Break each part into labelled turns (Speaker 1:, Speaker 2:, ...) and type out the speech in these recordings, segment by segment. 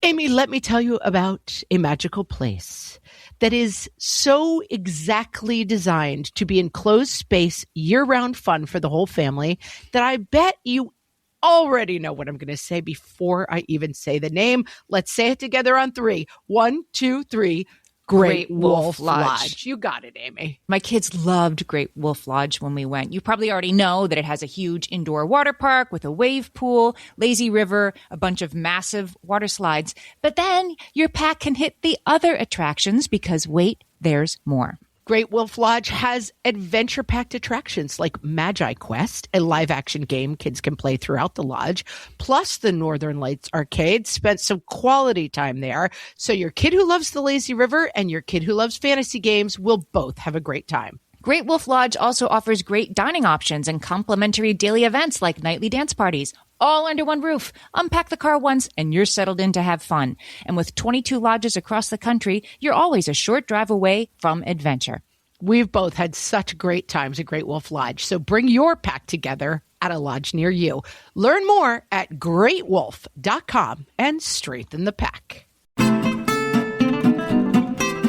Speaker 1: Amy, let me tell you about a magical place that is so exactly designed to be enclosed space, year-round fun for the whole family that I bet you already know what I'm going to say before I even say the name. Let's say it together on 3. 1, 2, 3. Great Wolf Lodge. You got it, Amy.
Speaker 2: My kids loved Great Wolf Lodge when we went. You probably already know that it has a huge indoor water park with a wave pool, lazy river, a bunch of massive water slides. But then your pack can hit the other attractions because wait, there's more.
Speaker 1: Great Wolf Lodge has adventure-packed attractions like Magi Quest, a live-action game kids can play throughout the lodge, plus the Northern Lights Arcade. Spent some quality time there, so your kid who loves the lazy river and your kid who loves fantasy games will both have a great time.
Speaker 2: Great Wolf Lodge also offers great dining options and complimentary daily events like nightly dance parties, all under one roof. Unpack the car once and you're settled in to have fun. And with 22 lodges across the country, you're always a short drive away from adventure.
Speaker 1: We've both had such great times at Great Wolf Lodge, so bring your pack together at a lodge near you. Learn more at greatwolf.com and strengthen the pack.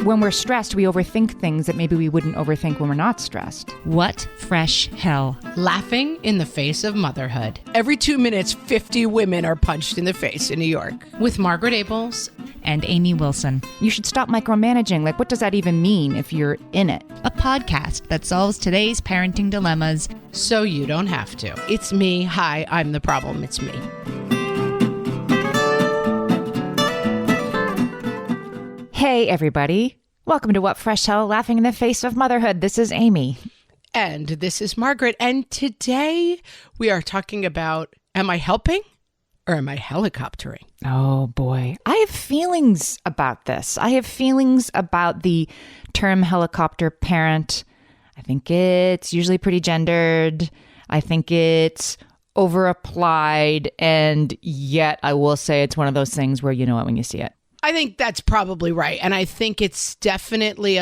Speaker 2: When we're stressed, we overthink things that maybe we wouldn't overthink when we're not stressed.
Speaker 3: What fresh hell?
Speaker 1: Laughing in the face of motherhood. Every 2 minutes, 50 women are punched in the face in New York.
Speaker 3: With Margaret Abels and Amy Wilson.
Speaker 2: You should stop micromanaging. Like, what does that even mean if you're in it?
Speaker 3: A podcast that solves today's parenting dilemmas
Speaker 1: so you don't have to. It's me. Hi, I'm the problem. It's me.
Speaker 2: Hey, everybody. Welcome to What Fresh Hell, Laughing in the Face of Motherhood. This is Amy.
Speaker 1: And this is Margaret. And today we are talking about, am I helping or am I helicoptering?
Speaker 2: Oh, boy. I have feelings about this. I have feelings about the term helicopter parent. I think it's usually pretty gendered. I think it's over-applied. And yet I will say it's one of those things where you know it when you see it.
Speaker 1: I think that's probably right. And I think it's definitely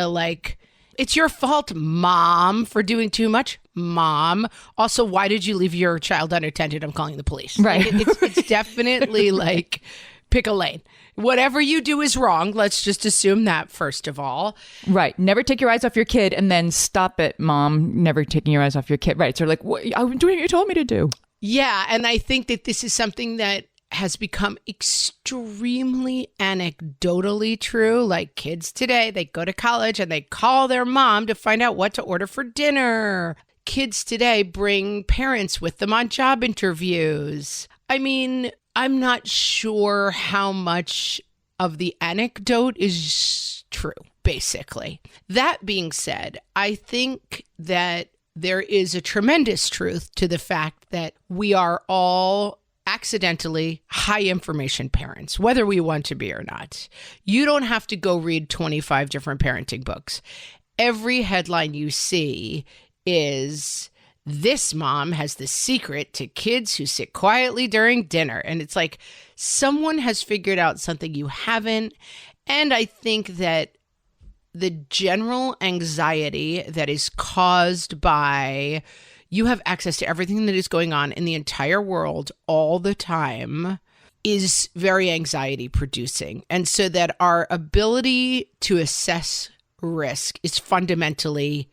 Speaker 1: it's your fault, Mom, for doing too much. Mom. Also, why did you leave your child unattended? I'm calling the police.
Speaker 2: Right.
Speaker 1: It's definitely like, pick a lane. Whatever you do is wrong. Let's just assume that, first of all.
Speaker 2: Right. Never take your eyes off your kid and then stop it, Mom. Never taking your eyes off your kid. Right. So like, I'm doing what you told me to do.
Speaker 1: Yeah. And I think that this is something that has become extremely anecdotally true. Like kids today, they go to college and they call their mom to find out what to order for dinner. Kids today bring parents with them on job interviews. I mean, I'm not sure how much of the anecdote is true, basically. That being said, I think that there is a tremendous truth to the fact that we are all accidentally high information parents, whether we want to be or not. You don't have to go read 25 different parenting books. Every headline you see is, this mom has the secret to kids who sit quietly during dinner. And it's like someone has figured out something you haven't. And I think that the general anxiety that is caused by you have access to everything that is going on in the entire world all the time is very anxiety producing. And so that our ability to assess risk is fundamentally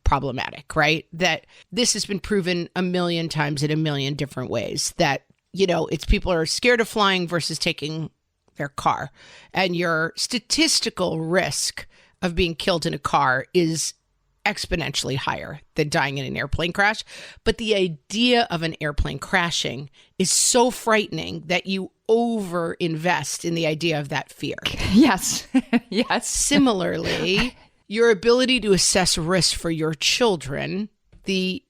Speaker 1: problematic, right? That this has been proven a million times in a million different ways that, it's people are scared of flying versus taking their car. And your statistical risk of being killed in a car is exponentially higher than dying in an airplane crash. But the idea of an airplane crashing is so frightening that you over-invest in the idea of that fear.
Speaker 2: Yes. Yes.
Speaker 1: Similarly, your ability to assess risk for your children, the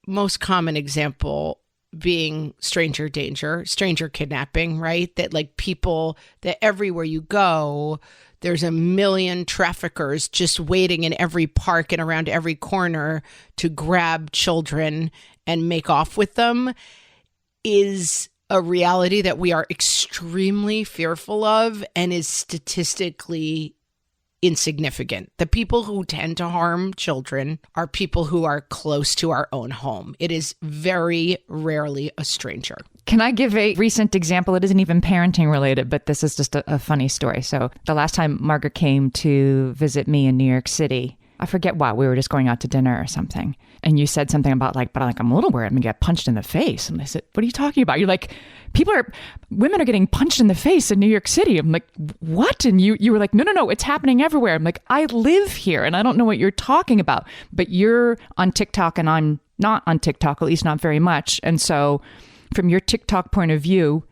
Speaker 1: most common example being stranger danger, stranger kidnapping, right? That like people, that everywhere you go, there's a million traffickers just waiting in every park and around every corner to grab children and make off with them, is a reality that we are extremely fearful of and is statistically insignificant. The people who tend to harm children are people who are close to our own home. It is very rarely a stranger.
Speaker 2: Can I give a recent example? It isn't even parenting related, but this is just a funny story. So the last time Margaret came to visit me in New York City, I forget what, we were just going out to dinner or something. And you said something about I'm a little worried I'm going to get punched in the face. And I said, what are you talking about? You're like, women are getting punched in the face in New York City. I'm like, what? And you were like, no, it's happening everywhere. I'm like, I live here and I don't know what you're talking about. But you're on TikTok and I'm not on TikTok, at least not very much. And so from your TikTok point of view,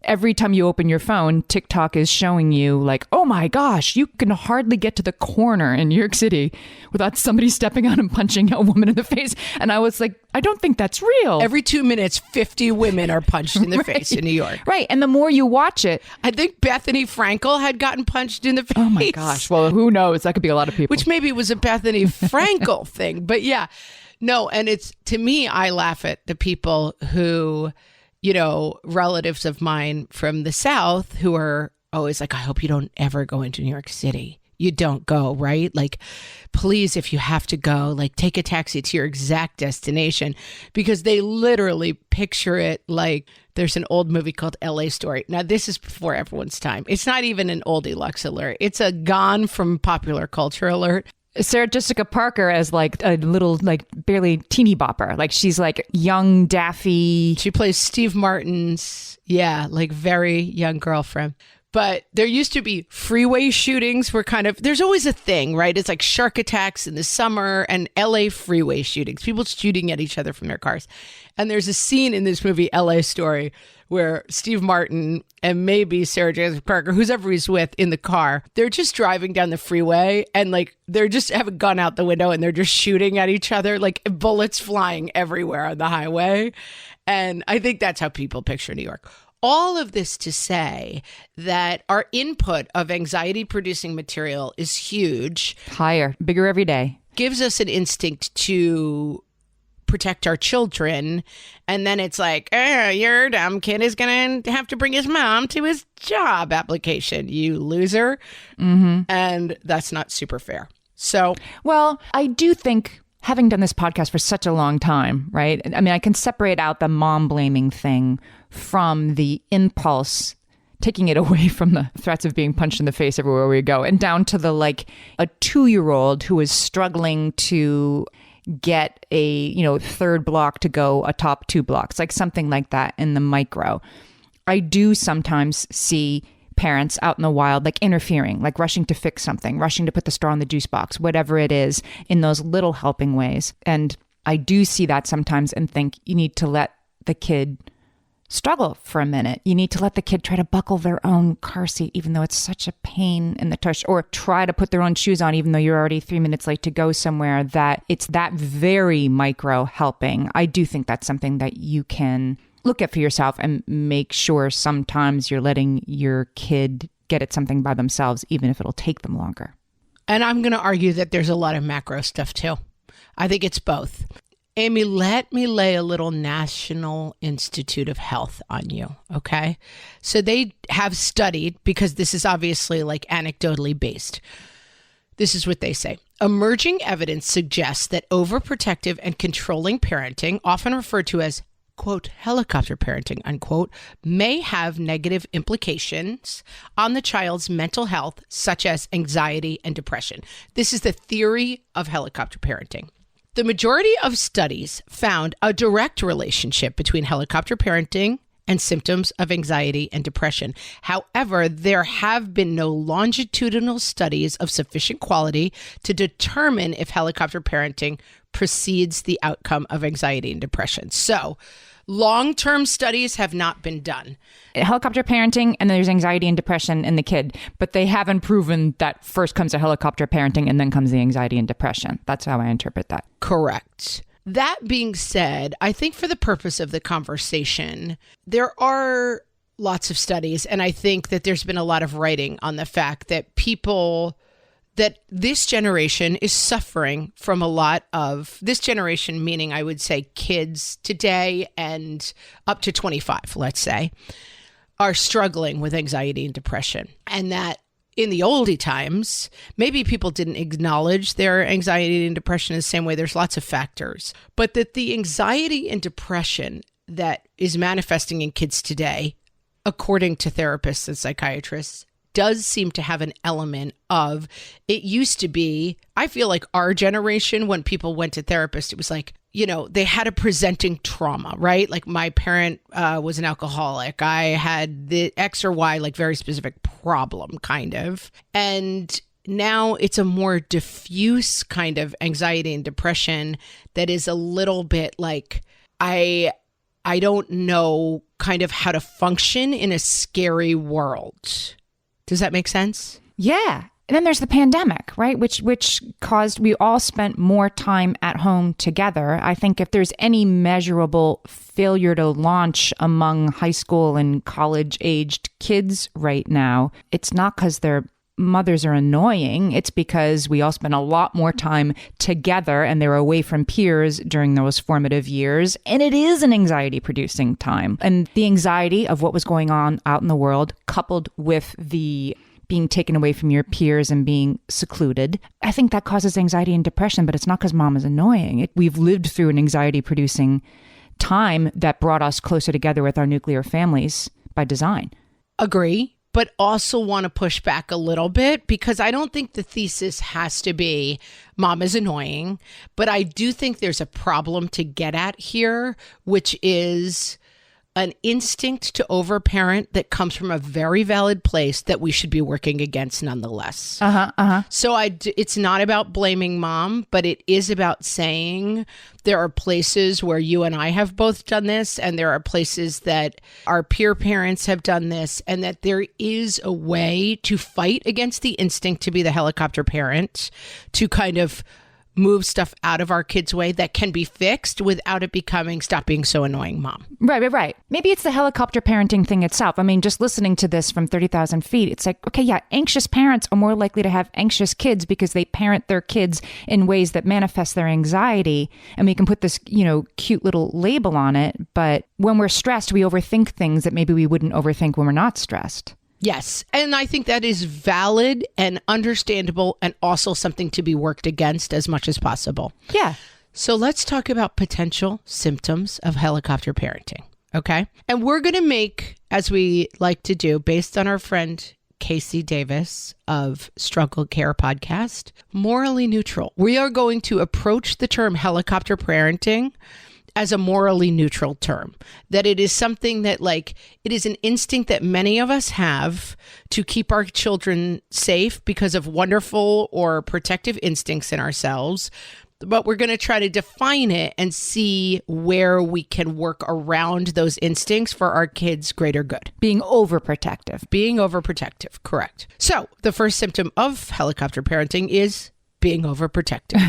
Speaker 2: every time you open your phone, TikTok is showing you like, oh my gosh, you can hardly get to the corner in New York City without somebody stepping out and punching a woman in the face. And I was like, I don't think that's real.
Speaker 1: Every 2 minutes, 50 women are punched in the face in New York.
Speaker 2: Right. And the more you watch it.
Speaker 1: I think Bethany Frankel had gotten punched in the face.
Speaker 2: Oh my gosh. Well, who knows? That could be a lot of people.
Speaker 1: Which maybe was a Bethany Frankel thing. But yeah, no. And it's, to me, I laugh at the people who, relatives of mine from the South who are always like, I hope you don't ever go into New York City. You don't go, right? Like, please, if you have to go, like, take a taxi to your exact destination, because they literally picture it like there's an old movie called LA Story. Now, this is before everyone's time. It's not even an old deluxe alert. It's a gone from popular culture alert.
Speaker 2: Sarah Jessica Parker as like a little, like barely teeny bopper. Like she's like young Daffy.
Speaker 1: She plays Steve Martin's, like very young girlfriend. But there used to be freeway shootings were there's always a thing, right? It's like shark attacks in the summer and LA freeway shootings, people shooting at each other from their cars. And there's a scene in this movie, LA Story, where Steve Martin and maybe Sarah Jessica Parker, whoever he's with in the car, they're just driving down the freeway and like they're just have a gun out the window and they're just shooting at each other, like bullets flying everywhere on the highway. And I think that's how people picture New York. All of this to say that our input of anxiety-producing material is huge.
Speaker 2: Higher, bigger every day.
Speaker 1: Gives us an instinct to protect our children. And then it's like, your dumb kid is going to have to bring his mom to his job application, you loser. Mm-hmm. And that's not super fair. So,
Speaker 2: well, I do think, having done this podcast for such a long time, right? I mean, I can separate out the mom blaming thing from the impulse, taking it away from the threats of being punched in the face everywhere we go, and down to the like a 2-year-old who is struggling to get a, third block to go atop 2 blocks, like something like that in the micro. I do sometimes see parents out in the wild, like interfering, like rushing to fix something, rushing to put the straw in the juice box, whatever it is, in those little helping ways. And I do see that sometimes and think you need to let the kid struggle for a minute. You need to let the kid try to buckle their own car seat, even though it's such a pain in the tush, or try to put their own shoes on, even though you're already 3 minutes late to go somewhere. That it's that very micro helping. I do think that's something that you can look at for yourself and make sure sometimes you're letting your kid get at something by themselves, even if it'll take them longer.
Speaker 1: And I'm going to argue that there's a lot of macro stuff too. I think it's both. Amy, let me lay a little National Institute of Health on you, okay? So they have studied, because this is obviously like anecdotally based. This is what they say. Emerging evidence suggests that overprotective and controlling parenting, often referred to as quote, helicopter parenting, unquote, may have negative implications on the child's mental health, such as anxiety and depression. This is the theory of helicopter parenting. The majority of studies found a direct relationship between helicopter parenting and symptoms of anxiety and depression. However, there have been no longitudinal studies of sufficient quality to determine if helicopter parenting precedes the outcome of anxiety and depression. So, long-term studies have not been done.
Speaker 2: Helicopter parenting, and there's anxiety and depression in the kid, but they haven't proven that first comes the helicopter parenting and then comes the anxiety and depression. That's how I interpret that.
Speaker 1: Correct. That being said, I think for the purpose of the conversation, there are lots of studies, and I think that there's been a lot of writing on the fact that that this generation is suffering from a lot of, this generation meaning I would say kids today and up to 25, let's say, are struggling with anxiety and depression. And that in the oldie times, maybe people didn't acknowledge their anxiety and depression the same way. There's lots of factors, but that the anxiety and depression that is manifesting in kids today, according to therapists and psychiatrists, does seem to have an element of, it used to be, I feel like our generation, when people went to therapists, it was like, they had a presenting trauma, right? Like my parent was an alcoholic. I had the X or Y, like very specific problem kind of. And now it's a more diffuse kind of anxiety and depression that is a little bit like, I don't know kind of how to function in a scary world. Does that make sense?
Speaker 2: Yeah. And then there's the pandemic, right? Which caused, we all spent more time at home together. I think if there's any measurable failure to launch among high school and college aged kids right now, it's not because their mothers are annoying. It's because we all spent a lot more time together and they were away from peers during those formative years. And it is an anxiety producing time. And the anxiety of what was going on out in the world, coupled with the being taken away from your peers and being secluded, I think that causes anxiety and depression, but it's not because mom is annoying. We've lived through an anxiety producing time that brought us closer together with our nuclear families by design.
Speaker 1: Agree, but also want to push back a little bit, because I don't think the thesis has to be mom is annoying, but I do think there's a problem to get at here, which is an instinct to overparent that comes from a very valid place that we should be working against nonetheless. So it's not about blaming mom, but it is about saying there are places where you and I have both done this, and there are places that our peer parents have done this, and that there is a way to fight against the instinct to be the helicopter parent, to kind of move stuff out of our kids' way that can be fixed without it becoming, stop being so annoying, mom.
Speaker 2: Right. Maybe it's the helicopter parenting thing itself. I mean, just listening to this from 30,000 feet, it's like, okay, yeah, anxious parents are more likely to have anxious kids because they parent their kids in ways that manifest their anxiety. And we can put this, cute little label on it. But when we're stressed, we overthink things that maybe we wouldn't overthink when we're not stressed.
Speaker 1: Yes. And I think that is valid and understandable, and also something to be worked against as much as possible.
Speaker 2: Yeah.
Speaker 1: So let's talk about potential symptoms of helicopter parenting. Okay. And we're going to make, as we like to do, based on our friend Casey Davis of Struggle Care Podcast, morally neutral. We are going to approach the term helicopter parenting as a morally neutral term, that it is something that, like, it is an instinct that many of us have to keep our children safe because of wonderful or protective instincts in ourselves. But we're going to try to define it and see where we can work around those instincts for our kids' greater good.
Speaker 2: Being overprotective.
Speaker 1: Being overprotective, correct. So the first symptom of helicopter parenting is being overprotective.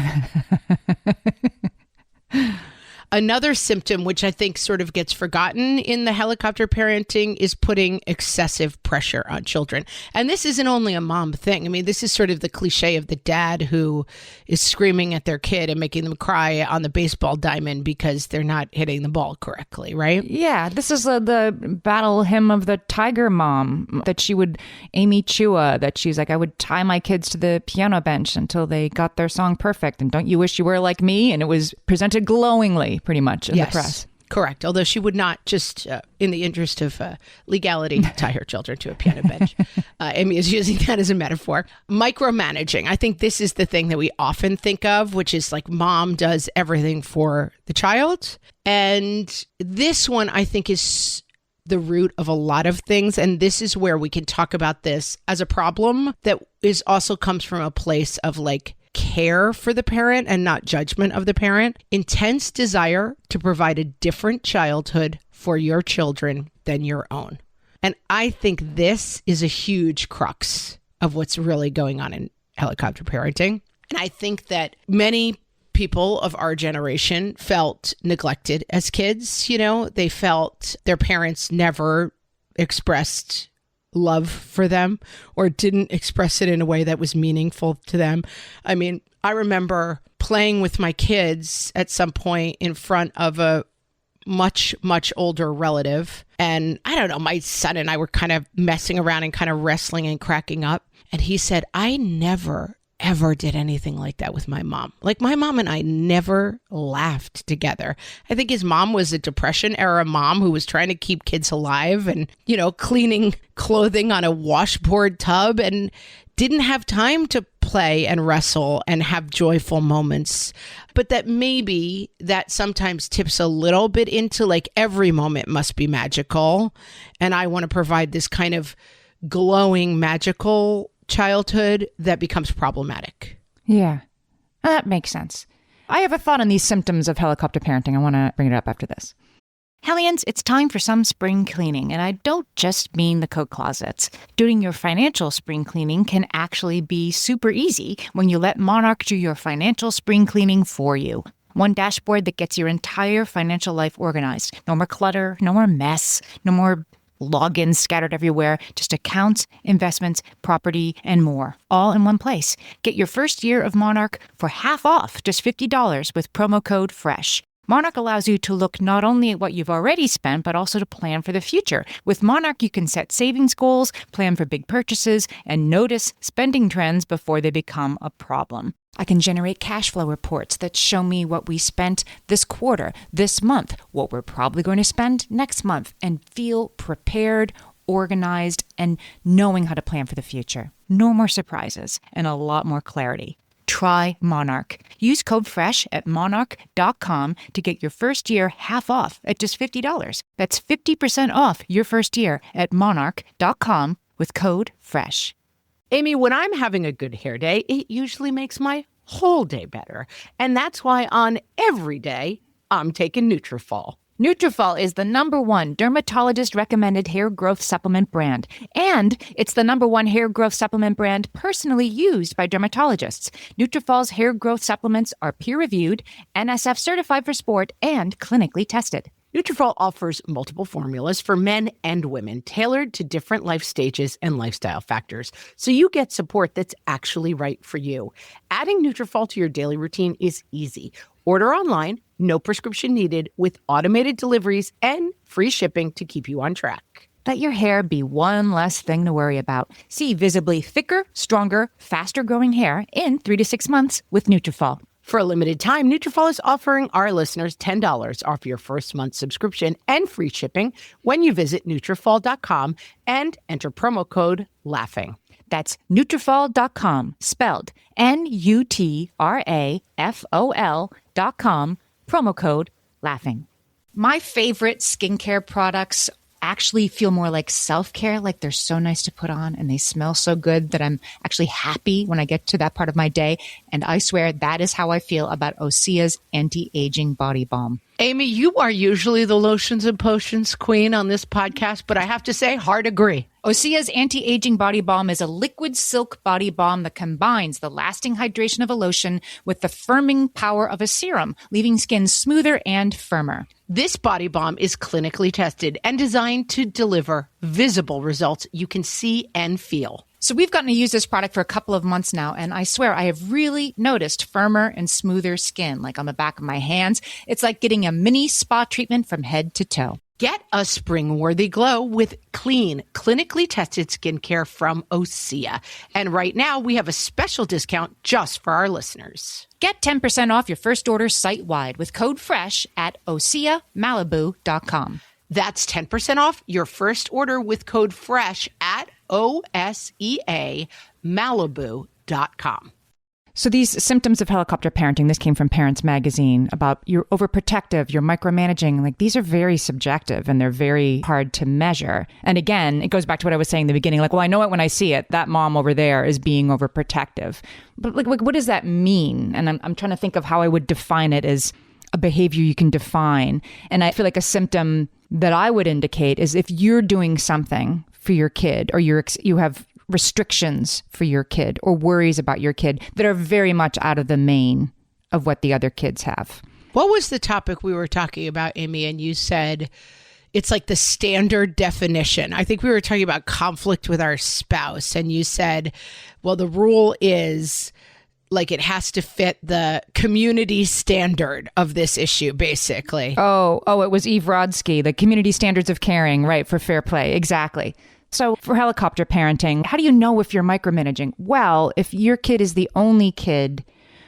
Speaker 1: Another symptom, which I think sort of gets forgotten in the helicopter parenting, is putting excessive pressure on children. And this isn't only a mom thing. I mean, this is sort of the cliche of the dad who is screaming at their kid and making them cry on the baseball diamond because they're not hitting the ball correctly, right?
Speaker 2: Yeah, this is the battle hymn of the tiger mom, that she would, Amy Chua, that she's like, I would tie my kids to the piano bench until they got their song perfect. And don't you wish you were like me? And it was presented glowingly, pretty much, in the press.
Speaker 1: Correct. Although she would not, just in the interest of legality, tie her children to a piano bench. Amy is using that as a metaphor. Micromanaging. I think this is the thing that we often think of, which is like mom does everything for the child. And this one, I think, is the root of a lot of things. And this is where we can talk about this as a problem that is also comes from a place of like care for the parent and not judgment of the parent. Intense desire to provide a different childhood for your children than your own. And I think this is a huge crux of what's really going on in helicopter parenting. And I think that many people of our generation felt neglected as kids. They felt their parents never expressed love for them or didn't express it in a way that was meaningful to them. I mean, I remember playing with my kids at some point in front of a much, much older relative. And I don't know, my son and I were kind of messing around and kind of wrestling and cracking up. And he said, I never, ever did anything like that with my mom. Like my mom and I never laughed together. I think his mom was a Depression era mom who was trying to keep kids alive and, cleaning clothing on a washboard tub and didn't have time to play and wrestle and have joyful moments. But that maybe that sometimes tips a little bit into like every moment must be magical. And I want to provide this kind of glowing, magical childhood that becomes problematic.
Speaker 2: Yeah, that makes sense. I have a thought on these symptoms of helicopter parenting. I want to bring it up after this. Hellions, it's time for some spring cleaning, and I don't just mean the coat closets. Doing your financial spring cleaning can actually be super easy when you let Monarch do your financial spring cleaning for you. One dashboard that gets your entire financial life organized. No more clutter, no more mess, no more logins scattered everywhere, just accounts, investments, property, and more, all in one place. Get your first year of Monarch for half off, just $50 with promo code FRESH. Monarch allows you to look not only at what you've already spent, but also to plan for the future. With Monarch, you can set savings goals, plan for big purchases, and notice spending trends before they become a problem. I can generate cash flow reports that show me what we spent this quarter, this month, what we're probably going to spend next month, and feel prepared, organized, and knowing how to plan for the future. No more surprises and a lot more clarity. Try Monarch. Use code FRESH at monarch.com to get your first year half off at just $50. That's 50% off your first year at monarch.com with code FRESH.
Speaker 1: Amy, when I'm having a good hair day, it usually makes my whole day better. And that's why on every day, I'm taking Nutrafol.
Speaker 2: Nutrafol is the #1 dermatologist-recommended hair growth supplement brand. And it's the #1 hair growth supplement brand personally used by dermatologists. Nutrafol's hair growth supplements are peer-reviewed, NSF certified for sport, and clinically tested.
Speaker 1: Nutrafol offers multiple formulas for men and women tailored to different life stages and lifestyle factors, so you get support that's actually right for you. Adding Nutrafol to your daily routine is easy. Order online, no prescription needed, with automated deliveries and free shipping to keep you on track.
Speaker 2: Let your hair be one less thing to worry about. See visibly thicker, stronger, faster-growing hair in 3 to 6 months with Nutrafol.
Speaker 1: For a limited time, Nutrafol is offering our listeners $10 off your first month subscription and free shipping when you visit Nutrafol.com and enter promo code LAUGHING.
Speaker 2: That's Nutrafol.com, spelled Nutrafol.com, promo code LAUGHING. My favorite skincare products actually feel more like self-care, like they're so nice to put on and they smell so good that I'm actually happy when I get to that part of my day. And I swear that is how I feel about Osea's anti-aging body balm.
Speaker 1: Amy, you are usually the lotions and potions queen on this podcast, but I have to say, hard agree.
Speaker 2: Osea's anti-aging body balm is a liquid silk body balm that combines the lasting hydration of a lotion with the firming power of a serum, leaving skin smoother and firmer.
Speaker 1: This body balm is clinically tested and designed to deliver visible results you can see and feel.
Speaker 2: So we've gotten to use this product for a couple of months now, and I swear I have really noticed firmer and smoother skin, like on the back of my hands. It's like getting a mini spa treatment from head to toe.
Speaker 1: Get a spring-worthy glow with clean, clinically tested skincare from Osea. And right now, we have a special discount just for our listeners.
Speaker 2: Get 10% off your first order site-wide with code FRESH at OseaMalibu.com.
Speaker 1: That's 10% off your first order with code FRESH at OSEAMalibu.com.
Speaker 2: So these symptoms of helicopter parenting, this came from Parents Magazine, about you're overprotective, you're micromanaging, like these are very subjective and they're very hard to measure. And again, it goes back to what I was saying in the beginning, like, well, I know it when I see it. That mom over there is being overprotective. But like what does that mean? And I'm trying to think of how I would define it as a behavior you can define. And I feel like a symptom that I would indicate is if you're doing something for your kid or you have restrictions for your kid or worries about your kid that are very much out of the main of what the other kids have.
Speaker 1: What was the topic we were talking about, Amy? And you said it's like the standard definition. I think we were talking about conflict with our spouse. And you said, well, the rule is Like it has to fit the community standard of this issue, basically.
Speaker 2: Oh, it was Eve Rodsky, the community standards of caring, right, for fair play. Exactly. So for helicopter parenting, how do you know if you're micromanaging? Well, if your kid is the only kid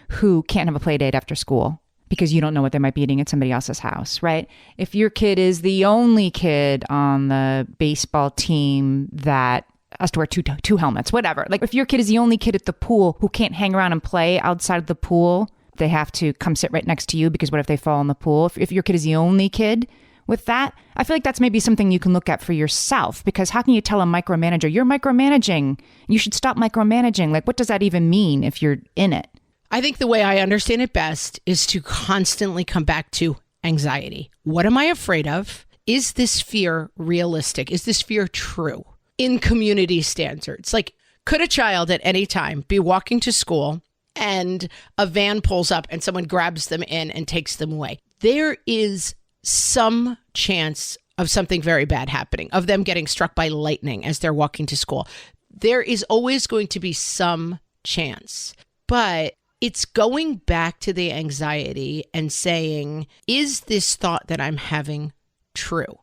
Speaker 2: who can't have a play date after school because you don't know what they might be eating at somebody else's house, right? If your kid is the only kid on the baseball team that has to wear two helmets, whatever. Like if your kid is the only kid at the pool who can't hang around and play outside of the pool, they have to come sit right next to you because what if they fall in the pool? If your kid is the only kid with that, I feel like that's maybe something you can look at for yourself, because how can you tell a micromanager, you're micromanaging, you should stop micromanaging? Like, what does that even mean if you're in it?
Speaker 1: I think the way I understand it best is to constantly come back to anxiety. What am I afraid of? Is this fear realistic? Is this fear true in community standards? Like, could a child at any time be walking to school and a van pulls up and someone grabs them in and takes them away? There is some chance of something very bad happening, of them getting struck by lightning as they're walking to school. There is always going to be some chance, but it's going back to the anxiety and saying, is this thought that I'm having true?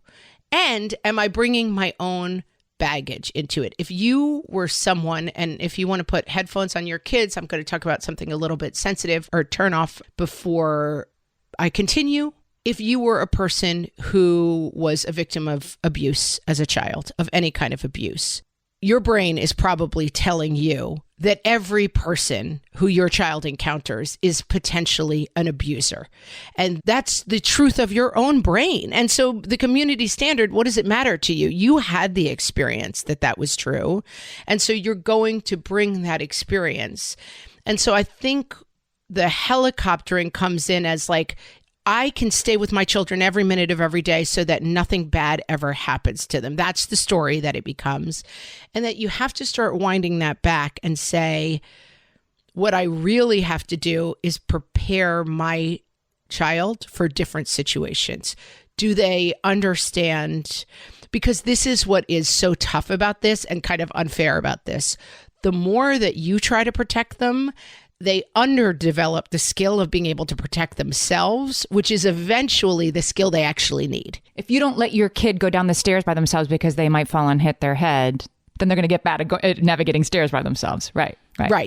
Speaker 1: And am I bringing my own baggage into it? If you were someone, and if you want to put headphones on your kids, I'm going to talk about something a little bit sensitive or turn off before I continue. If you were a person who was a victim of abuse as a child, of any kind of abuse, your brain is probably telling you that every person who your child encounters is potentially an abuser. And that's the truth of your own brain. And so the community standard, what does it matter to you? You had the experience that was true. And so you're going to bring that experience. And so I think the helicoptering comes in as like, I can stay with my children every minute of every day so that nothing bad ever happens to them. That's the story that it becomes. And that you have to start winding that back and say, what I really have to do is prepare my child for different situations. Do they understand? Because this is what is so tough about this and kind of unfair about this. The more that you try to protect them, they underdevelop the skill of being able to protect themselves, which is eventually the skill they actually need.
Speaker 2: If you don't let your kid go down the stairs by themselves because they might fall and hit their head, then they're going to get bad at navigating stairs by themselves. Right.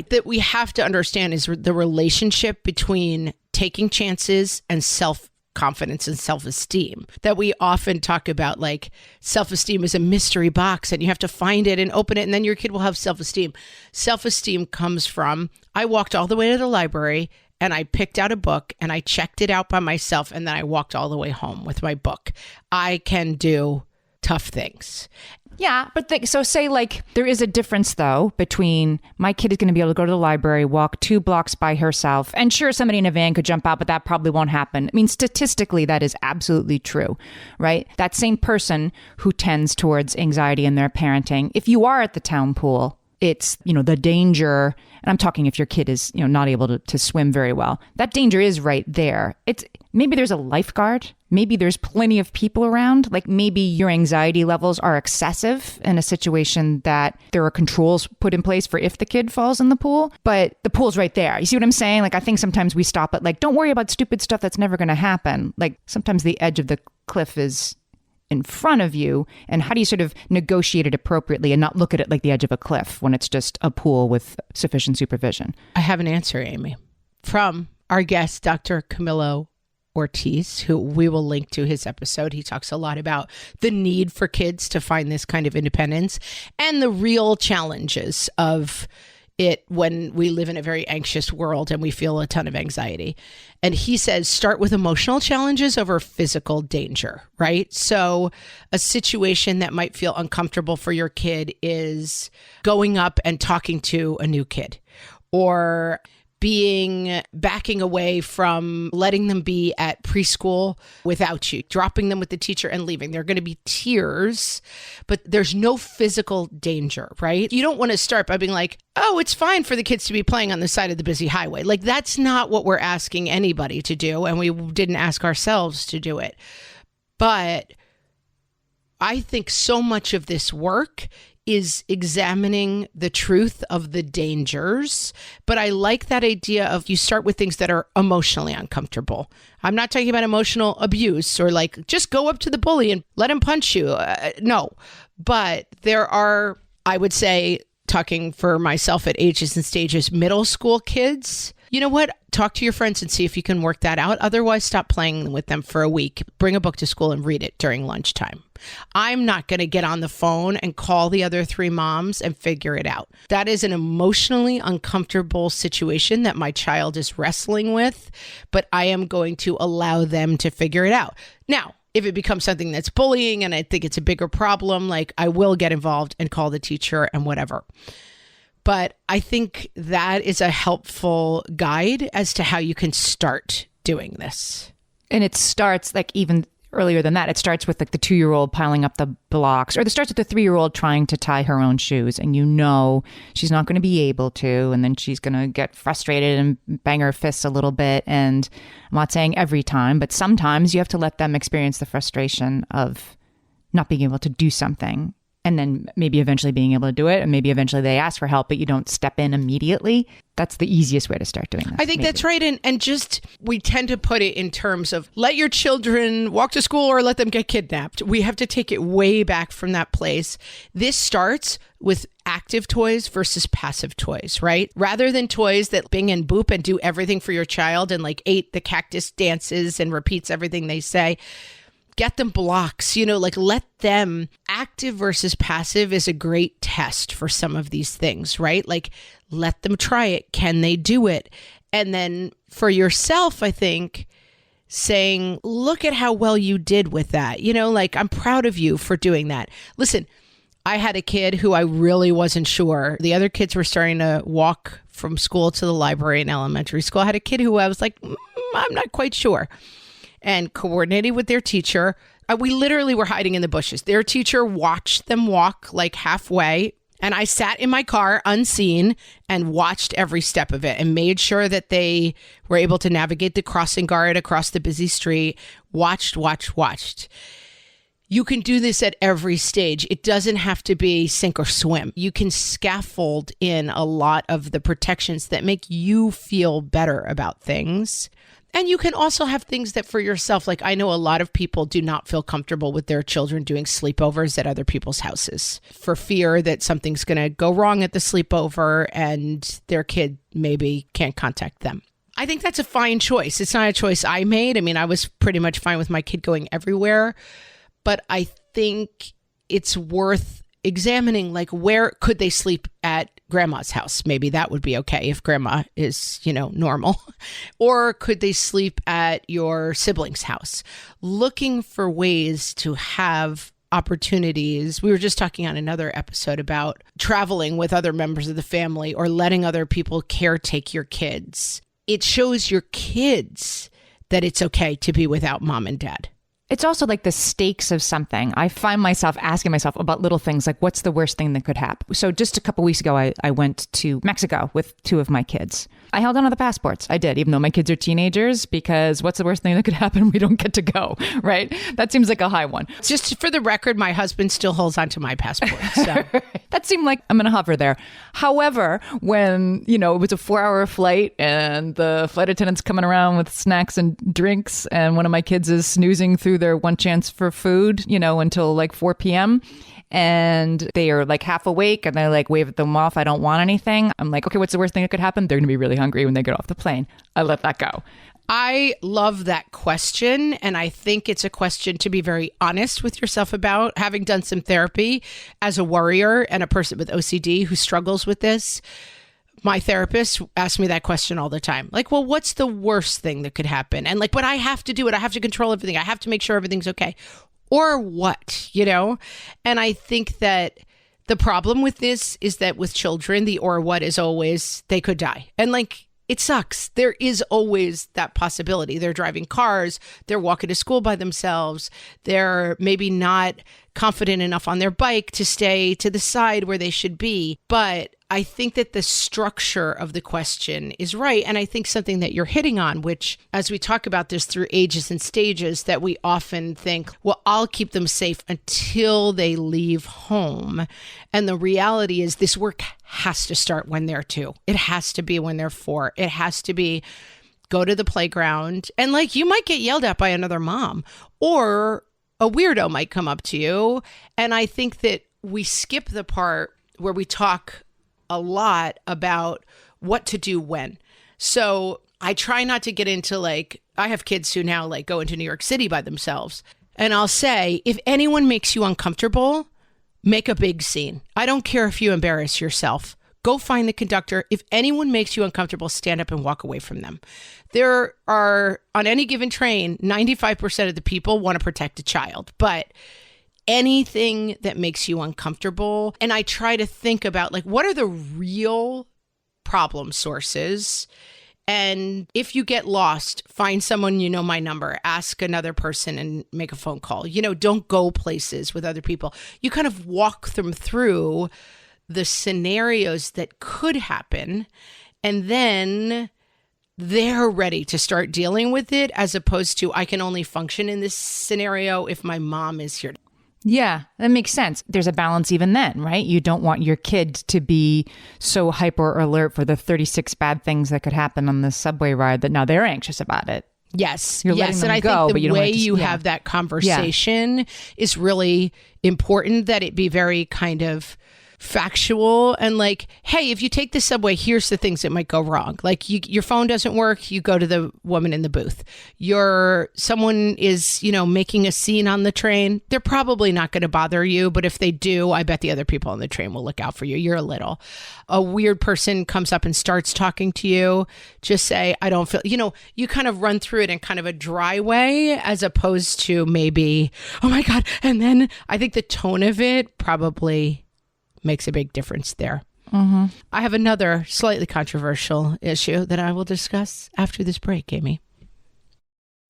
Speaker 1: That we have to understand is the relationship between taking chances and self-confidence and self-esteem, that we often talk about. Like, self-esteem is a mystery box and you have to find it and open it, and then your kid will have self-esteem. Self-esteem comes from, I walked all the way to the library and I picked out a book and I checked it out by myself, and then I walked all the way home with my book. I can do tough things.
Speaker 2: Yeah, but so say like there is a difference though between my kid is going to be able to go to the library, walk 2 blocks by herself, and sure, somebody in a van could jump out, but that probably won't happen. I mean, statistically, that is absolutely true, right? That same person who tends towards anxiety in their parenting, if you are at the town pool, it's, the danger, and I'm talking if your kid is, not able to swim very well, that danger is right there. It's maybe there's a lifeguard, maybe there's plenty of people around, like maybe your anxiety levels are excessive in a situation that there are controls put in place for if the kid falls in the pool, but the pool's right there. You see what I'm saying? Like, I think sometimes we stop at like, don't worry about stupid stuff that's never going to happen. Like, sometimes the edge of the cliff is in front of you, and how do you sort of negotiate it appropriately and not look at it like the edge of a cliff when it's just a pool with sufficient supervision?
Speaker 1: I have an answer, Amy, from our guest, Dr. Camilo Ortiz, who we will link to his episode. He talks a lot about the need for kids to find this kind of independence and the real challenges of it when we live in a very anxious world and we feel a ton of anxiety. And he says, start with emotional challenges over physical danger, right? So a situation that might feel uncomfortable for your kid is going up and talking to a new kid, or backing away from letting them be at preschool without you, dropping them with the teacher and leaving. There are going to be tears, but there's no physical danger, right? You don't want to start by being like, oh, it's fine for the kids to be playing on the side of the busy highway. Like, that's not what we're asking anybody to do, and we didn't ask ourselves to do it. But I think so much of this work is examining the truth of the dangers. But I like that idea of you start with things that are emotionally uncomfortable. I'm not talking about emotional abuse or like just go up to the bully and let him punch you. No, but there are, I would say, talking for myself at ages and stages, middle school kids. You know what? Talk to your friends and see if you can work that out. Otherwise, stop playing with them for a week. Bring a book to school and read it during lunchtime. I'm not going to get on the phone and call the other 3 moms and figure it out. That is an emotionally uncomfortable situation that my child is wrestling with, but I am going to allow them to figure it out. Now, if it becomes something that's bullying and I think it's a bigger problem, like I will get involved and call the teacher and whatever. But I think that is a helpful guide as to how you can start doing this.
Speaker 2: And it starts like even earlier than that. It starts with like the 2-year-old piling up the blocks, or it starts with the 3-year-old trying to tie her own shoes. And you know she's not going to be able to. And then she's going to get frustrated and bang her fists a little bit. And I'm not saying every time, but sometimes you have to let them experience the frustration of not being able to do something. And then maybe eventually being able to do it. And maybe eventually they ask for help, but you don't step in immediately. That's the easiest way to start doing this.
Speaker 1: I think that's right. And just, we tend to put it in terms of let your children walk to school or let them get kidnapped. We have to take it way back from that place. This starts with active toys versus passive toys, right? Rather than toys that bing and boop and do everything for your child and like ate the cactus dances and repeats everything they say. Get them blocks, like let them. Active versus passive is a great test for some of these things, right? Like let them try it. Can they do it? And then for yourself, I think saying, look at how well you did with that. Like I'm proud of you for doing that. Listen, I had a kid who I really wasn't sure. The other kids were starting to walk from school to the library in elementary school. I had a kid who I was like, I'm not quite sure. And coordinating with their teacher. We literally were hiding in the bushes. Their teacher watched them walk like halfway. And I sat in my car unseen and watched every step of it and made sure that they were able to navigate the crossing guard across the busy street. Watched. You can do this at every stage. It doesn't have to be sink or swim. You can scaffold in a lot of the protections that make you feel better about things. And you can also have things that for yourself, like I know a lot of people do not feel comfortable with their children doing sleepovers at other people's houses for fear that something's going to go wrong at the sleepover and their kid maybe can't contact them. I think that's a fine choice. It's not a choice I made. I mean, I was pretty much fine with my kid going everywhere, but I think it's worth examining, like where could they sleep at grandma's house? Maybe that would be okay if grandma is, normal. Or could they sleep at your sibling's house? Looking for ways to have opportunities. We were just talking on another episode about traveling with other members of the family or letting other people caretake your kids. It shows your kids that it's okay to be without mom and dad.
Speaker 2: It's also like the stakes of something. I find myself asking myself about little things like, what's the worst thing that could happen? So just a couple weeks ago, I went to Mexico with 2 of my kids. I held on to the passports. I did, even though my kids are teenagers, because what's the worst thing that could happen? We don't get to go, right? That seems like a high one.
Speaker 1: Just for the record, my husband still holds on to my passport. So
Speaker 2: that seemed like I'm going to hover there. However, when, it was a 4-hour flight and the flight attendant's coming around with snacks and drinks and one of my kids is snoozing through their one chance for food, until like 4 p.m. And they are like half awake and I like wave at them off. I don't want anything. I'm like, okay, what's the worst thing that could happen? They're going to be really hungry when they get off the plane. I let that go.
Speaker 1: I love that question. And I think it's a question to be very honest with yourself about. Having done some therapy as a worrier and a person with OCD who struggles with this, my therapist asks me that question all the time. Like, well, what's the worst thing that could happen? And like, but I have to do it. I have to control everything. I have to make sure everything's okay. Or what, And I think that the problem with this is that with children, the or what is always they could die. And like, it sucks. There is always that possibility. They're driving cars. They're walking to school by themselves. They're maybe not confident enough on their bike to stay to the side where they should be. But I think that the structure of the question is right. And I think something that you're hitting on, which as we talk about this through ages and stages, that we often think, well, I'll keep them safe until they leave home. And the reality is this work has to start when they're 2. It has to be when they're 4. It has to be go to the playground. And like, you might get yelled at by another mom, or a weirdo might come up to you. And I think that we skip the part where we talk a lot about what to do when. So I try not to get into like, I have kids who now like go into New York City by themselves. And I'll say, if anyone makes you uncomfortable, make a big scene. I don't care if you embarrass yourself. Go find the conductor. If anyone makes you uncomfortable, stand up and walk away from them. There are, on any given train, 95% of the people want to protect a child, but anything that makes you uncomfortable. And I try to think about like, what are the real problem sources? And if you get lost, find someone, you know, my number, ask another person and make a phone call. You know, don't go places with other people. You kind of walk them through the scenarios that could happen. And then they're ready to start dealing with it, as opposed to I can only function in this scenario if my mom is here.
Speaker 2: Yeah, that makes sense. There's a balance even then, right? You don't want your kid to be so hyper alert for the 36 bad things that could happen on the subway ride that now they're anxious about it.
Speaker 1: Yes.
Speaker 2: You're letting them
Speaker 1: and I
Speaker 2: go,
Speaker 1: think
Speaker 2: but you
Speaker 1: the
Speaker 2: don't
Speaker 1: way
Speaker 2: want to,
Speaker 1: you have that conversation is really important, that it be very kind of factual and like, hey, if you take the subway, here's the things that might go wrong. Like your phone doesn't work, you go to the woman in the booth. Someone is, you know, making a scene on the train. They're probably not going to bother you, but if they do, I bet the other people on the train will look out for you. You're a little. A weird person comes up and starts talking to you. Just say, I don't feel, you know, you kind of run through it in kind of a dry way, as opposed to maybe, oh my God. And then I think the tone of it probably makes a big difference there. Mm-hmm. I have another slightly controversial issue that I will discuss after this break, Amy.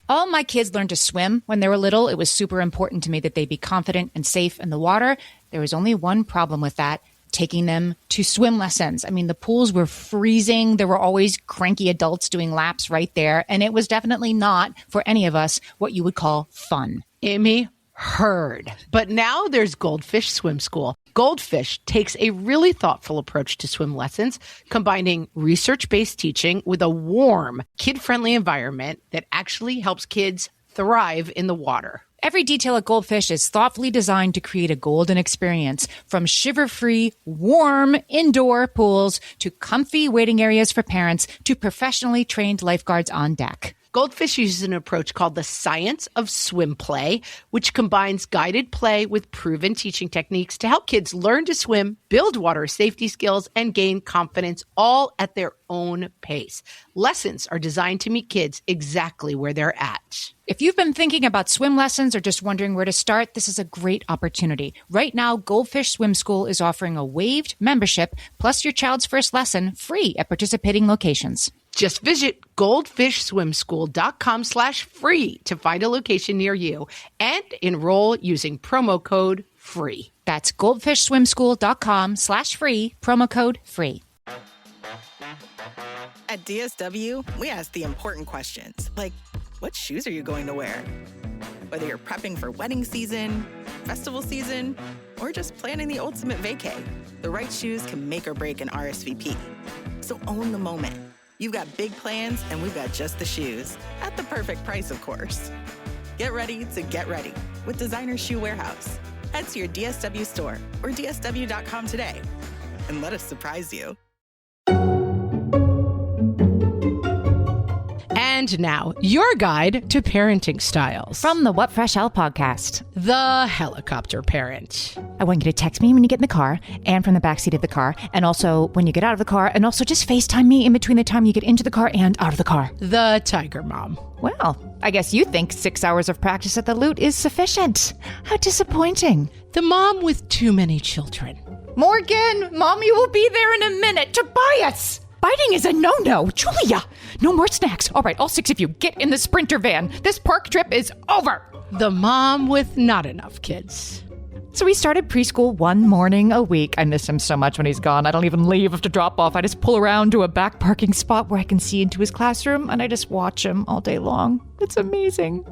Speaker 4: All my kids learned to swim when they were little. It was super important to me that they be confident and safe in the water. There was only one problem with that: taking them to swim lessons. I mean, the pools were freezing. There were always cranky adults doing laps right there. And it was definitely not, for any of us, what you would call fun.
Speaker 1: Amy, heard. But now there's Goldfish Swim School. Goldfish takes a really thoughtful approach to swim lessons, combining research-based teaching with a warm, kid-friendly environment that actually helps kids thrive in the water.
Speaker 4: Every detail at Goldfish is thoughtfully designed to create a golden experience, from shiver-free, warm indoor pools to comfy waiting areas for parents to professionally trained lifeguards on deck.
Speaker 1: Goldfish uses an approach called the science of swim play, which combines guided play with proven teaching techniques to help kids learn to swim, build water safety skills, and gain confidence, all at their own pace. Lessons are designed to meet kids exactly where they're at.
Speaker 4: If you've been thinking about swim lessons or just wondering where to start, this is a great opportunity. Right now, Goldfish Swim School is offering a waived membership plus your child's first lesson free at participating locations.
Speaker 1: Just visit goldfishswimschool.com/free to find a location near you and enroll using promo code FREE.
Speaker 4: That's goldfishswimschool.com/free, promo code FREE.
Speaker 5: At DSW, we ask the important questions, like, what shoes are you going to wear? Whether you're prepping for wedding season, festival season, or just planning the ultimate vacay, the right shoes can make or break an RSVP. So own the moment. You've got big plans, and we've got just the shoes. At the perfect price, of course. Get ready to get ready with Designer Shoe Warehouse. Head to your DSW store or dsw.com today and let us surprise you.
Speaker 1: And now, your guide to parenting styles.
Speaker 2: From the What Fresh Hell podcast.
Speaker 1: The Helicopter Parent.
Speaker 2: I want you to text me when you get in the car and from the backseat of the car, and also when you get out of the car, and also just FaceTime me in between the time you get into the car and out of the car.
Speaker 1: The Tiger Mom.
Speaker 2: Well, I guess you think 6 hours of practice at the lute is sufficient. How disappointing.
Speaker 1: The mom with too many children.
Speaker 2: Morgan, Mommy will be there in a minute. Tobias! Biting is a no-no. Julia, no more snacks. All right, all 6 of you, get in the Sprinter van. This park trip is over.
Speaker 1: The mom with not enough kids.
Speaker 2: So we started preschool one morning a week. I miss him so much when he's gone. I don't even leave after drop off. I just pull around to a back parking spot where I can see into his classroom and I just watch him all day long. It's amazing.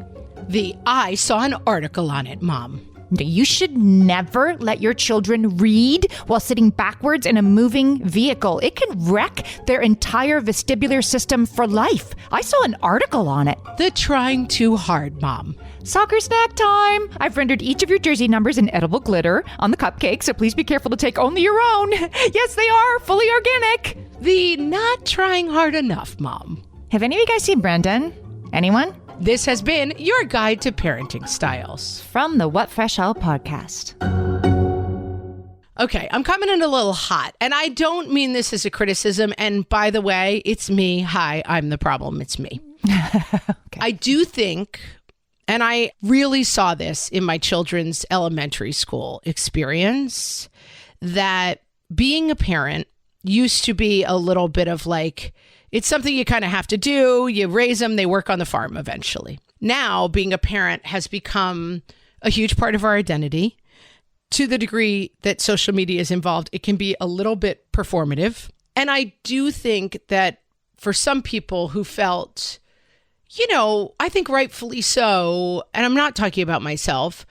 Speaker 1: I saw an article on it, Mom.
Speaker 2: You should never let your children read while sitting backwards in a moving vehicle. It can wreck their entire vestibular system for life. I saw an article on it.
Speaker 1: The trying too hard, Mom.
Speaker 2: Soccer snack time. I've rendered each of your jersey numbers in edible glitter on the cupcake, so please be careful to take only your own. Yes, they are fully organic.
Speaker 1: The not trying hard enough, Mom.
Speaker 2: Have any of you guys seen Brendan? Anyone?
Speaker 1: This has been your guide to parenting styles.
Speaker 2: From the What Fresh Hell podcast.
Speaker 1: Okay, I'm coming in a little hot, and I don't mean this as a criticism. And by the way, it's me. Hi, I'm the problem. It's me. Okay. I do think, and I really saw this in my children's elementary school experience, that being a parent used to be a little bit of like, it's something you kind of have to do. You raise them, they work on the farm eventually. Now, being a parent has become a huge part of our identity. To the degree that social media is involved, it can be a little bit performative. And I do think that for some people who felt, I think rightfully so, and I'm not talking about myself,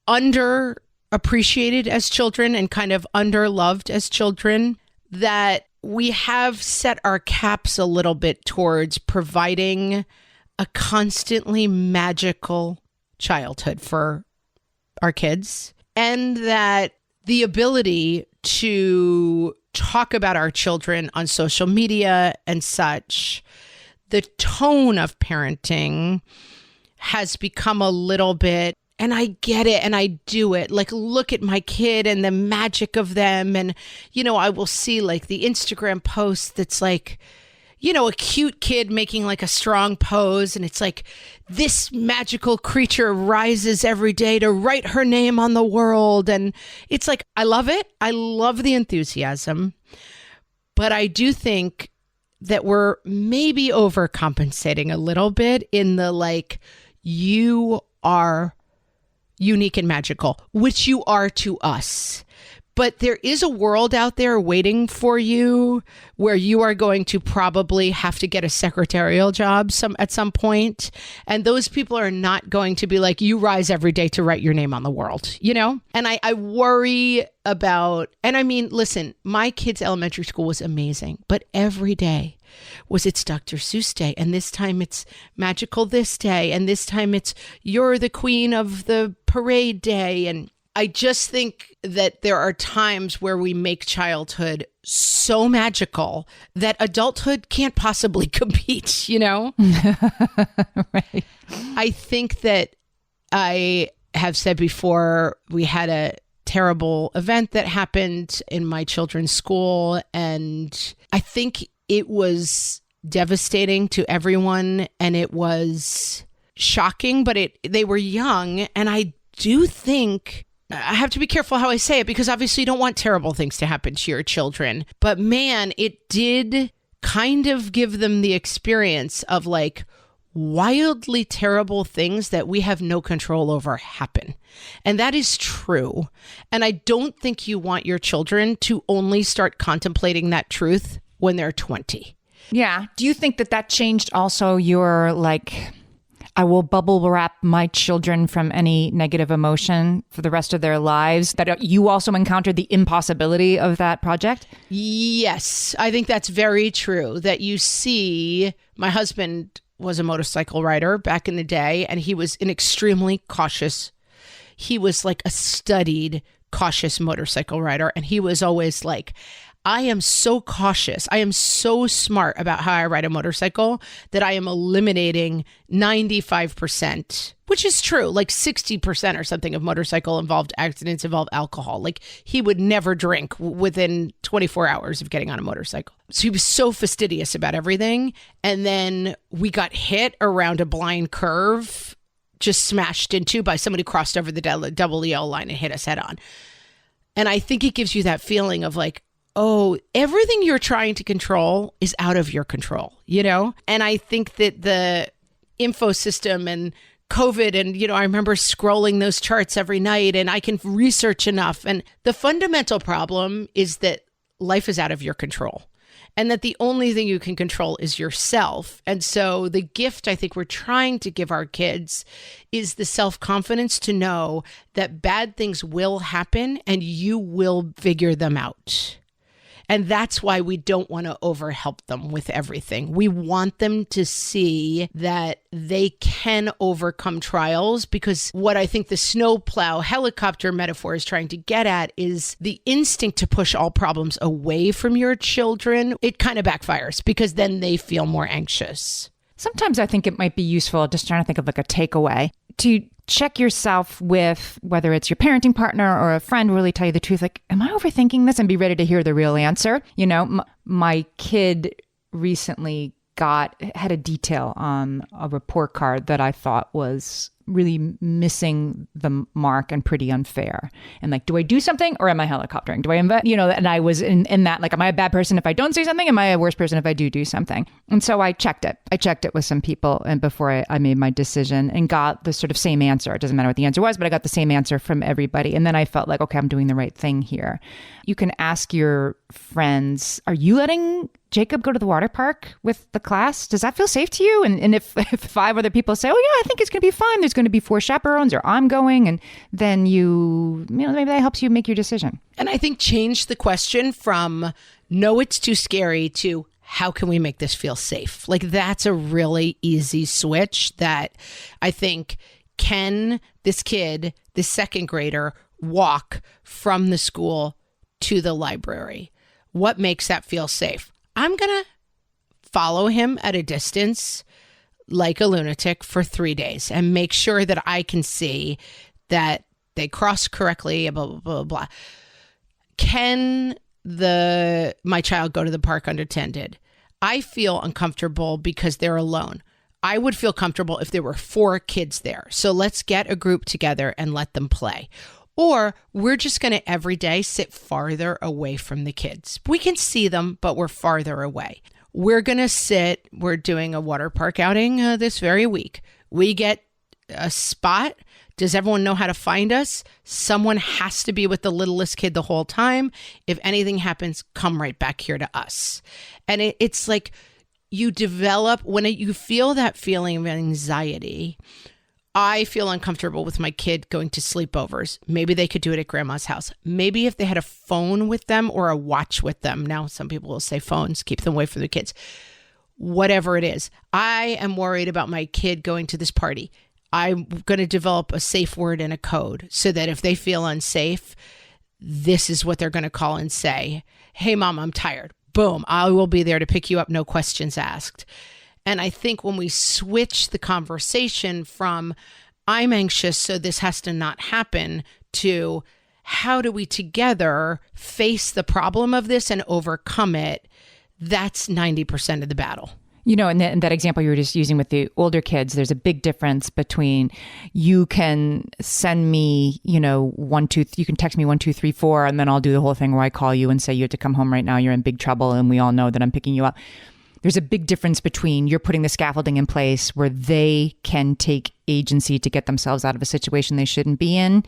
Speaker 1: underappreciated as children and kind of underloved as children, that we have set our caps a little bit towards providing a constantly magical childhood for our kids, and that the ability to talk about our children on social media and such, the tone of parenting has become a little bit, and I get it and I do it. Like, look at my kid and the magic of them. And, I will see like the Instagram post that's like, a cute kid making like a strong pose. And it's like, this magical creature rises every day to write her name on the world. And it's like, I love it. I love the enthusiasm. But I do think that we're maybe overcompensating a little bit in the like, you are unique and magical, which you are to us. But there is a world out there waiting for you where you are going to probably have to get a secretarial job at some point. And those people are not going to be like, you rise every day to write your name on the world, And I worry about, and I mean, listen, my kids' elementary school was amazing, but every day it's Dr. Seuss Day, and this time it's magical this day, and this time it's you're the queen of the parade day. And I just think that there are times where we make childhood so magical that adulthood can't possibly compete,
Speaker 2: Right.
Speaker 1: I think that I have said before, we had a terrible event that happened in my children's school, and I think it was devastating to everyone, and it was shocking, but they were young. And I do think, I have to be careful how I say it, because obviously you don't want terrible things to happen to your children. But man, it did kind of give them the experience of like wildly terrible things that we have no control over happen. And that is true. And I don't think you want your children to only start contemplating that truth when they're 20.
Speaker 2: Yeah. Do you think that changed also your like, I will bubble wrap my children from any negative emotion for the rest of their lives, that you also encountered the impossibility of that project?
Speaker 1: Yes, I think that's very true. That you see, my husband was a motorcycle rider back in the day, and he was an extremely cautious. He was like a studied, cautious motorcycle rider. And he was always like, I am so cautious. I am so smart about how I ride a motorcycle that I am eliminating 95%, which is true. Like 60% or something of motorcycle involved accidents involve alcohol. Like he would never drink within 24 hours of getting on a motorcycle. So he was so fastidious about everything. And then we got hit around a blind curve, just smashed into by somebody who crossed over the double yellow line and hit us head on. And I think it gives you that feeling of like, oh, everything you're trying to control is out of your control, And I think that the info system and COVID and, I remember scrolling those charts every night and I can research enough. And the fundamental problem is that life is out of your control and that the only thing you can control is yourself. And so the gift I think we're trying to give our kids is the self-confidence to know that bad things will happen and you will figure them out. And that's why we don't want to overhelp them with everything. We want them to see that they can overcome trials, because what I think the snowplow helicopter metaphor is trying to get at is the instinct to push all problems away from your children. It kind of backfires because then they feel more anxious.
Speaker 2: Sometimes I think it might be useful, just trying to think of like a takeaway, to check yourself with whether it's your parenting partner or a friend, really tell you the truth. Like, am I overthinking this? And be ready to hear the real answer. My kid recently had a detail on a report card that I thought was really missing the mark and pretty unfair. And like, do I do something or am I helicoptering? Do I invent, and I was in that, like, am I a bad person if I don't say something? Am I a worse person if I do something? And so I checked it. I checked it with some people and before I made my decision and got the sort of same answer. It doesn't matter what the answer was, but I got the same answer from everybody. And then I felt like, okay, I'm doing the right thing here. You can ask your friends, are you letting Jacob go to the water park with the class? Does that feel safe to you? And if 5 other people say, oh yeah, I think it's going to be fine. There's going to be 4 chaperones or I'm going. And then maybe that helps you make your decision.
Speaker 1: And I think change the question from, no, it's too scary to, how can we make this feel safe? Like, that's a really easy switch that I think, can this kid, this second grader, walk from the school to the library? What makes that feel safe? I'm going to follow him at a distance like a lunatic for 3 days and make sure that I can see that they cross correctly, blah, blah, blah, blah. Can my child go to the park unattended? I feel uncomfortable because they're alone. I would feel comfortable if there were 4 kids there. So let's get a group together and let them play. Or we're just going to every day sit farther away from the kids. We can see them, but we're farther away. We're doing a water park outing this very week. We get a spot. Does everyone know how to find us? Someone has to be with the littlest kid the whole time. If anything happens, come right back here to us. And it's like you develop, when you feel that feeling of anxiety. I feel uncomfortable with my kid going to sleepovers. Maybe they could do it at grandma's house. Maybe if they had a phone with them or a watch with them. Now, some people will say phones, keep them away from the kids. Whatever it is. I am worried about my kid going to this party. I'm going to develop a safe word and a code so that if they feel unsafe, this is what they're going to call and say, hey, Mom, I'm tired. Boom, I will be there to pick you up. No questions asked. And I think when we switch the conversation from, I'm anxious, so this has to not happen, to how do we together face the problem of this and overcome it, that's 90% of the battle.
Speaker 2: And that example you were just using with the older kids, there's a big difference between, you can send me, you can text me 1, 2, 3, 4, and then I'll do the whole thing where I call you and say, you have to come home right now. You're in big trouble. And we all know that I'm picking you up. There's a big difference between you're putting the scaffolding in place where they can take agency to get themselves out of a situation they shouldn't be in,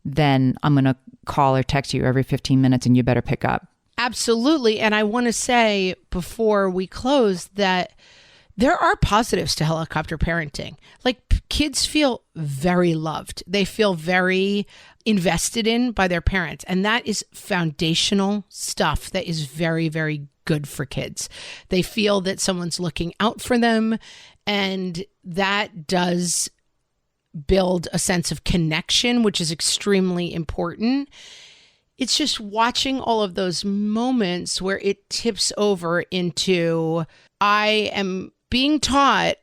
Speaker 2: then I'm going to call or text you every 15 minutes and you better pick up.
Speaker 1: Absolutely. And I want to say before we close that there are positives to helicopter parenting. Like, kids feel very loved. They feel very invested in by their parents. And that is foundational stuff that is very, very good for kids. They feel that someone's looking out for them, and that does build a sense of connection, which is extremely important. It's just watching all of those moments where it tips over into, I am being taught,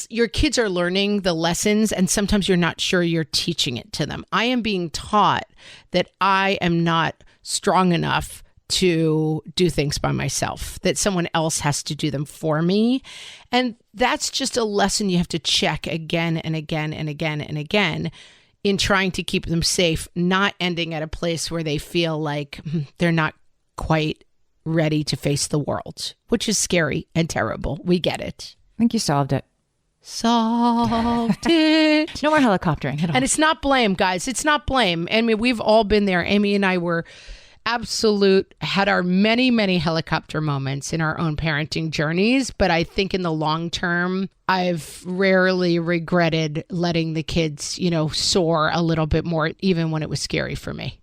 Speaker 1: your kids are learning the lessons and sometimes you're not sure you're teaching it to them. I am being taught that I am not strong enough to do things by myself, that someone else has to do them for me. And that's just a lesson you have to check again and again and again and again in trying to keep them safe, not ending at a place where they feel like they're not quite ready to face the world, which is scary and terrible. We get it.
Speaker 2: I think you solved it.
Speaker 1: solved it.
Speaker 2: No more helicoptering at all.
Speaker 1: And it's not blame, guys. It's not blame. I mean, we've all been there. Amy and I had our many, many helicopter moments in our own parenting journeys. But I think in the long term, I've rarely regretted letting the kids, soar a little bit more, even when it was scary for me.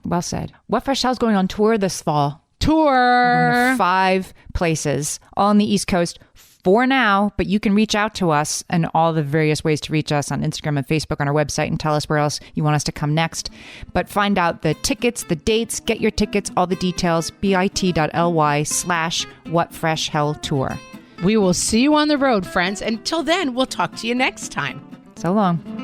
Speaker 2: Well said. What Fresh Hell's going on tour this fall?
Speaker 1: Tour.
Speaker 2: Going to 5 places, all on the East Coast for now, but you can reach out to us and all the various ways to reach us on Instagram and Facebook, on our website, and tell us where else you want us to come next. But find out the tickets, the dates, get your tickets, all the details, bit.ly/whatfreshhelltour.
Speaker 1: We will see you on the road, friends. Until then, we'll talk to you next time.
Speaker 2: So long.